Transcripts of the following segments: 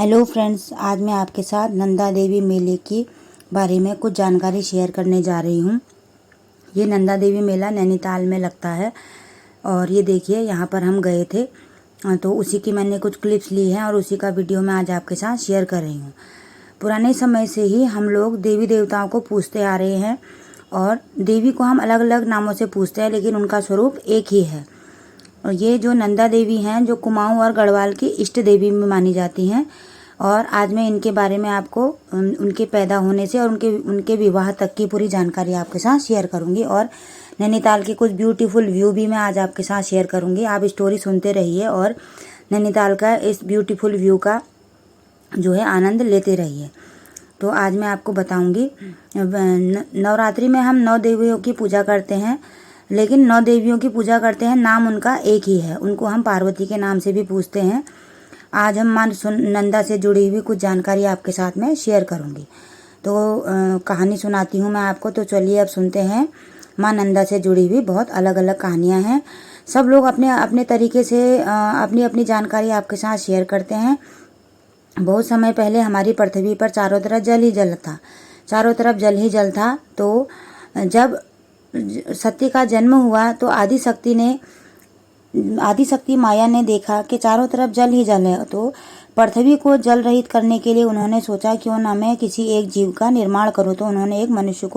Hello friends, आज मैं आपके साथ नंदा देवी मेले के बारे में कुछ जानकारी शेयर करने जा रही हूँ। ये नंदा देवी मेला नैनीताल में लगता है और ये देखिए यहाँ पर हम गए थे तो उसी की मैंने कुछ क्लिप्स ली हैं और उसी का वीडियो मैं आज आपके साथ शेयर कर रही हूँ। पुराने समय से ही हम लोग देवी देवताओं को पूजते आ रहे हैं और देवी को हम अलग अलग नामों से पूजते हैं, लेकिन उनका स्वरूप एक ही है। और ये जो नंदा देवी हैं जो कुमाऊं और गढ़वाल की इष्ट देवी में मानी जाती हैं। और आज मैं इनके बारे में आपको उनके पैदा होने से और उनके विवाह तक की पूरी जानकारी आपके साथ शेयर करूंगी और नैनीताल के कुछ ब्यूटीफुल व्यू भी मैं आज आपके साथ शेयर करूंगी। आप स्टोरी सुनते रहिए और नैनीताल का इस ब्यूटीफुल व्यू का जो है आनंद लेते रहिए। तो आज मैं आपको बताऊंगी, नवरात्रि में हम 9 देवियों की पूजा करते हैं, लेकिन 9 देवियों की पूजा करते हैं, नाम उनका एक ही है। उनको हम पार्वती के नाम से भी पूजते हैं। आज हम माँ नंदा से जुड़ी हुई कुछ जानकारी आपके साथ में शेयर करूंगी। तो कहानी सुनाती हूँ मैं आपको। तो चलिए अब सुनते हैं। माँ नंदा से जुड़ी हुई बहुत अलग अलग कहानियाँ हैं। सब लोग अपने अपने तरीके से अपनी अपनी जानकारी आपके साथ शेयर करते हैं। बहुत समय पहले हमारी पृथ्वी पर चारों तरफ जल ही जल था। चारों तरफ जल ही जल था। तो जब सती का जन्म हुआ तो आदिशक्ति माया ने देखा कि चारों तरफ जल ही जल है। तो पृथ्वी को जल रहित करने के लिए उन्होंने सोचा क्यों ना मैं किसी एक जीव का निर्माण करूं। तो उन्होंने एक मनुष्य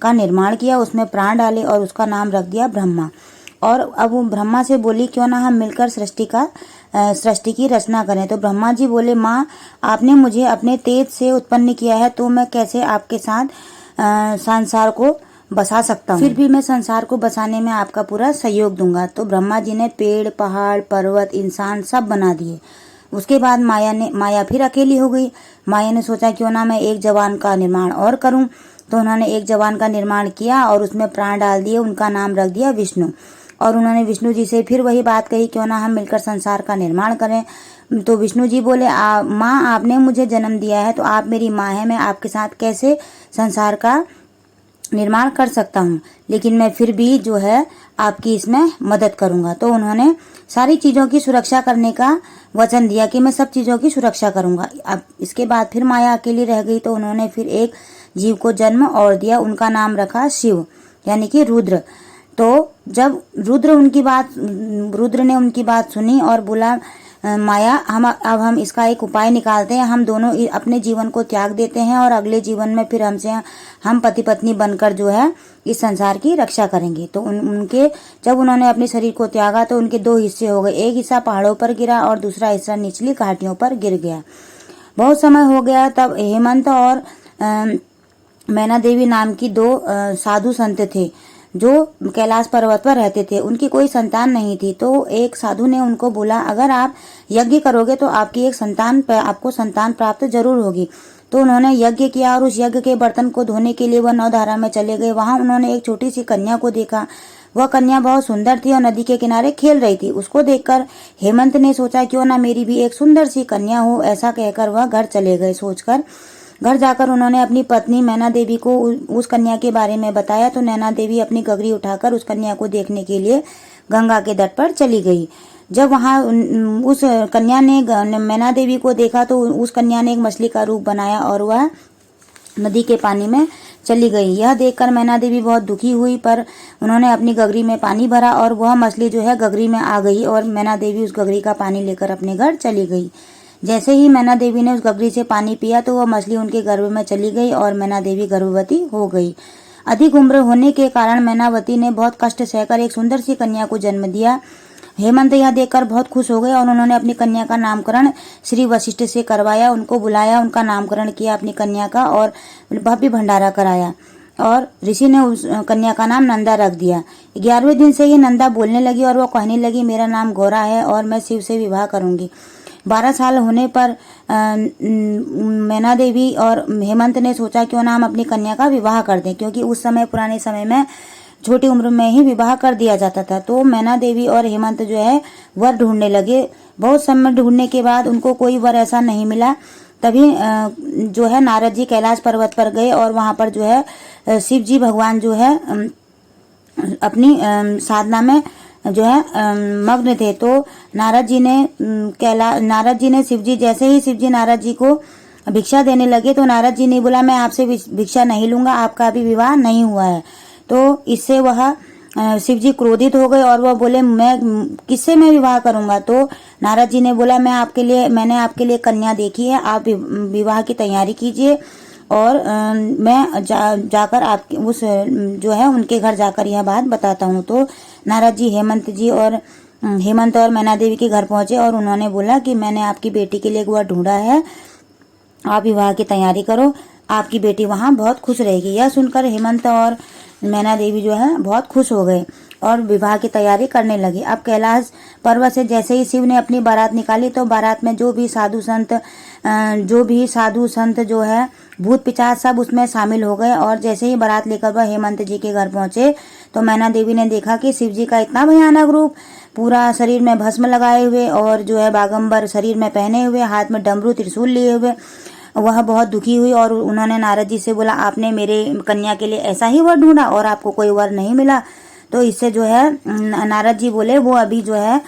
का निर्माण किया, उसमें प्राण डाले और उसका नाम रख दिया ब्रह्मा। और अब वो ब्रह्मा से बोली क्यों ना हम मिलकर सृष्टि की रचना करें। तो ब्रह्मा जी बोले, माँ आपने मुझे अपने तेज से उत्पन्न किया है, तो मैं कैसे आपके साथ संसार को बसा सकता हूँ। फिर भी मैं संसार को बसाने में आपका पूरा सहयोग दूंगा। तो ब्रह्मा जी ने पेड़, पहाड़, पर्वत, इंसान सब बना दिए। उसके बाद माया फिर अकेली हो गई। माया ने सोचा क्यों ना मैं एक जवान का निर्माण और करूं। तो उन्होंने एक जवान का निर्माण किया और उसमें प्राण डाल दिए। उनका नाम रख दिया विष्णु। और उन्होंने विष्णु जी से फिर वही बात कही, क्यों ना हम मिलकर संसार का निर्माण करें। तो विष्णु जी बोले, माँ आपने मुझे जन्म दिया है, तो आप मेरी माँ है, मैं आपके साथ कैसे संसार का निर्माण कर सकता हूँ, लेकिन मैं फिर भी जो है आपकी इसमें मदद करूंगा। तो उन्होंने सारी चीज़ों की सुरक्षा करने का वचन दिया कि मैं सब चीज़ों की सुरक्षा करूंगा। अब इसके बाद फिर माया अकेली रह गई। तो उन्होंने फिर एक जीव को जन्म और दिया। उनका नाम रखा शिव, यानी कि रुद्र। तो जब रुद्र ने उनकी बात सुनी और बोला, माया अब हम इसका एक उपाय निकालते हैं। हम दोनों अपने जीवन को त्याग देते हैं और अगले जीवन में फिर हम पति पत्नी बनकर जो है इस संसार की रक्षा करेंगे। तो जब उन्होंने अपने शरीर को त्यागा तो उनके 2 हिस्से हो गए। एक हिस्सा पहाड़ों पर गिरा और दूसरा हिस्सा निचली घाटियों पर गिर गया। बहुत समय हो गया। तब हेमंत और मैना देवी नाम की 2 साधु संत थे जो कैलाश पर्वत पर रहते थे। उनकी कोई संतान नहीं थी। तो एक साधु ने उनको बोला, अगर आप यज्ञ करोगे तो आपको संतान प्राप्त जरूर होगी। तो उन्होंने यज्ञ किया और उस यज्ञ के बर्तन को धोने के लिए वह नौधारा में चले गए। वहां उन्होंने एक छोटी सी कन्या को देखा। वह कन्या बहुत सुंदर थी और नदी के किनारे खेल रही थी। उसको देखकर हेमंत ने सोचा क्यों ना मेरी भी एक सुंदर सी कन्या हो। ऐसा कहकर वह घर चले गए। घर जाकर उन्होंने अपनी पत्नी मैना देवी को उस कन्या के बारे में बताया। तो नैना देवी अपनी गगरी उठाकर उस कन्या को देखने के लिए गंगा के तट पर चली गई। जब वहां उस कन्या ने मैना देवी को देखा तो उस कन्या ने एक मछली का रूप बनाया और वह नदी के पानी में चली गई। यह देखकर मैना देवी बहुत दुखी हुई, पर उन्होंने अपनी गगरी में पानी भरा और वह मछली जो है गगरी में आ गई और मैना देवी उस गगरी का पानी लेकर अपने घर चली गई। जैसे ही मैना देवी ने उस गगरी से पानी पिया तो वह मछली उनके गर्भ में चली गई और मैना देवी गर्भवती हो गई। अधिक उम्र होने के कारण मैनावती ने बहुत कष्ट सहकर एक सुंदर सी कन्या को जन्म दिया। हेमंत यह देखकर बहुत खुश हो गए और उन्होंने अपनी कन्या का नामकरण श्री वशिष्ठ से करवाया। उनको बुलाया, उनका नामकरण किया अपनी कन्या का और भव्य भंडारा कराया और ऋषि ने उस कन्या का नाम नंदा रख दिया। 11वें दिन से ही नंदा बोलने लगी और वह कहने लगी, मेरा नाम गौरा है और मैं शिव से विवाह करूंगी। 12 साल होने पर मैना देवी और हेमंत ने सोचा क्यों ना हम अपनी कन्या का विवाह कर दें, क्योंकि उस समय पुराने समय में छोटी उम्र में ही विवाह कर दिया जाता था। तो मैना देवी और हेमंत जो है वर ढूंढने लगे। बहुत समय ढूंढने के बाद उनको कोई वर ऐसा नहीं मिला। तभी जो है नारद जी कैलाश पर्वत पर गए और वहां पर जो है शिव जी भगवान जो है अपनी साधना में जो है मग्न थे। तो नारद जी ने शिव जी, जैसे ही शिव जी नारद जी को भिक्षा देने लगे तो नारद जी ने बोला, मैं आपसे भिक्षा नहीं लूंगा, आपका अभी विवाह नहीं हुआ है। तो इससे वह शिव जी क्रोधित हो गए और वह बोले, मैं किससे मैं विवाह करूंगा। तो नारद जी ने बोला, मैंने आपके लिए कन्या देखी है, आप विवाह की तैयारी कीजिए और मैं जाकर आपके उस जो है उनके घर जाकर यह बात बताता हूँ। तो नारद जी हेमंत और मैना देवी के घर पहुंचे और उन्होंने बोला कि मैंने आपकी बेटी के लिए एक वर ढूंढा है, आप विवाह की तैयारी करो, आपकी बेटी वहां बहुत खुश रहेगी। यह सुनकर हेमंत और मैना देवी जो है बहुत खुश हो गए और विवाह की तैयारी करने लगी। अब कैलाश पर्वत से जैसे ही शिव ने अपनी बारात निकाली तो बारात में जो भी साधु संत जो है भूत पिशाच सब उसमें शामिल हो गए। और जैसे ही बारात लेकर वह हेमंत जी के घर पहुंचे तो मैना देवी ने देखा कि शिव जी का इतना भयानक रूप, पूरा शरीर में भस्म लगाए हुए और जो है बागंबर शरीर में पहने हुए, हाथ में डमरू त्रिशूल लिए हुए, वह बहुत दुखी हुई और उन्होंने नारद जी से बोला, आपने मेरे कन्या के लिए ऐसा ही वर ढूंढा और आपको कोई वर नहीं मिला। तो इससे जो है नारद जी बोले, वो अभी जो है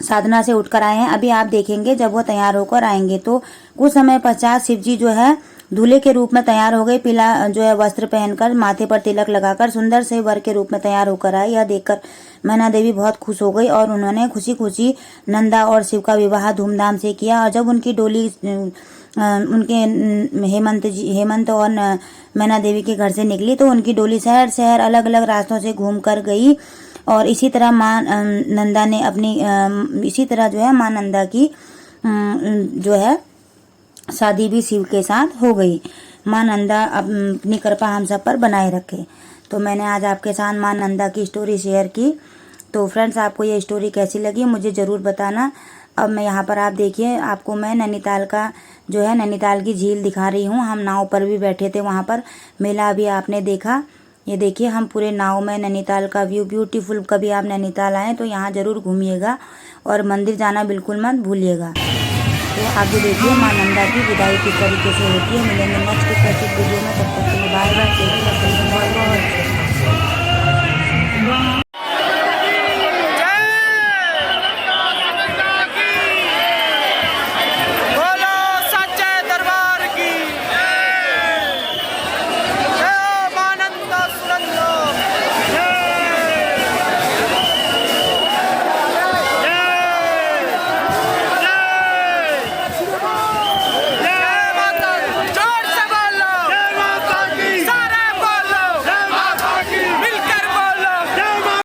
साधना से उठकर आए हैं, अभी आप देखेंगे जब वो तैयार होकर आएंगे। तो कुछ समय पश्चात शिव जी जो है दूल्हे के रूप में तैयार हो गए, पीला जो है वस्त्र पहनकर, माथे पर तिलक लगाकर सुंदर से वर के रूप में तैयार होकर आए। यह देखकर मैना देवी बहुत खुश हो गई और उन्होंने खुशी खुशी नंदा और शिव का विवाह धूमधाम से किया। और जब उनकी डोली उनके हेमंत और मैना देवी के घर से निकली तो उनकी डोली शहर शहर अलग अलग रास्तों से घूम कर गई। और इसी तरह माँ नंदा जो है माँ नंदा की जो है शादी भी शिव के साथ हो गई। माँ नंदा अपनी कृपा हम सब पर बनाए रखे। तो मैंने आज आपके साथ माँ नंदा की स्टोरी शेयर की। तो फ्रेंड्स, आपको ये स्टोरी कैसी लगी मुझे ज़रूर बताना। अब मैं यहाँ पर आप देखिए, आपको मैं नैनीताल की झील दिखा रही हूँ। हम नाव पर भी बैठे थे, वहाँ पर मेला भी आपने देखा। ये देखिए, हम पूरे नाव में नैनीताल का व्यू ब्यूटीफुल। कभी आप नैनीताल आए तो यहाँ ज़रूर घूमिएगा और मंदिर जाना बिल्कुल मत भूलिएगा। तो आगे देखिए माँ नंदा की विदाई किस तरीके से होती है। मिलेंगे नेक्स्ट वीडियो में, तब तक के लिए बाय बाय।